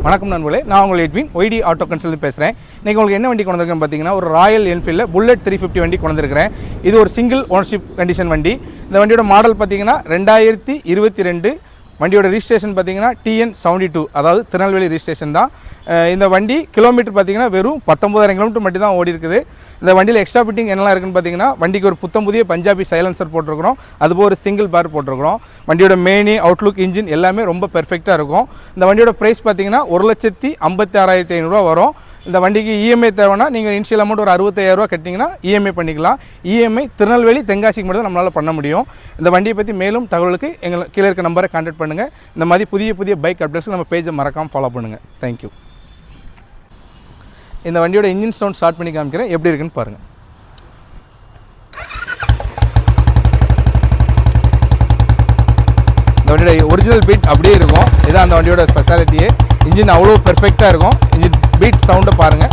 வணக்கம் நண்பர்களே, நான் உங்கள் எட்வின் ஒய்டி ஆட்டோ கன்சல்ட் பேசுகிறேன். இன்றைக்கி உங்களுக்கு என்ன வண்டி கொண்டு வந்திருக்கேன் பார்த்தீங்கன்னா, ஒரு ராயல் என்ஃபீல்டில் புல்லட் 350 வண்டி கொண்டு வந்திருக்கிறேன். இது ஒரு சிங்கிள் ஓனர்ஷிப் கண்டிஷன் வண்டி. இந்த வண்டியோட மாடல் பார்த்தீங்கன்னா 2022. வண்டியோட ரிஜிஸ்ட்ரேஷன் பார்த்தீங்கன்னா TN72, அதாவது திருநெல்வேலி ரிஜிஸ்ட்ரேஷன் தான். இந்த வண்டி கிலோமீட்டர் பார்த்தீங்கன்னா வெறும் 19,000 கிலோமீட்டர் மட்டும் தான் ஓடி இருக்குது. இந்த வண்டியில் எக்ஸ்ட்ரா ஃபிட்டிங் என்னெல்லாம் இருக்குன்னு பார்த்தீங்கன்னா, வண்டிக்கு ஒரு புத்தம் புதிய பஞ்சாபி சைலன்சர் போட்டிருக்கிறோம். அதுபோல் ஒரு சிங்கிள் பார் போட்டிருக்கிறோம். வண்டியோட மெயின் அவுட்லுக் இன்ஜின் எல்லாமே ரொம்ப பெர்ஃபெக்டாக இருக்கும். இந்த வண்டியோட ப்ரைஸ் பார்த்தீங்கன்னா 1,56,500 வரும். இந்த வண்டிக்கு இஎம்ஐ தேவைன்னா நீங்கள் இனிஷியல் அமௌண்ட் ஒரு 65,000 கட்டிங்கன்னா இஎம்ஐ பண்ணிக்கலாம். இஎம்ஐ திருநெல்வேலி தென்காசிக்கு மட்டும் தான் நம்மளால் பண்ண முடியும். இந்த வண்டியை பற்றி மேலும் தகவலுக்கு எங்கள் கீழே இருக்க நம்பரை கான்டாக்ட் பண்ணுங்கள். இந்த மாதிரி புதிய பைக் அப்டேட்ஸ் நம்ம பேஜை மறக்காமல் ஃபாலோ பண்ணுங்கள். தேங்க்யூ. இந்த வண்டியோட இன்ஜின் சவுண்ட் ஸ்டார்ட் பண்ணி காமிக்கிறேன், எப்படி இருக்குன்னு பாருங்கள். இந்த வண்டியோட ஒரிஜினல் பீட் அப்படியே இருக்கும். இதான் அந்த வண்டியோட ஸ்பெஷாலிட்டியே. இன்ஜின் அவ்வளோ பெர்ஃபெக்டாக இருக்கும். இன்ஜின் பீட் சவுண்டை பாருங்கள்.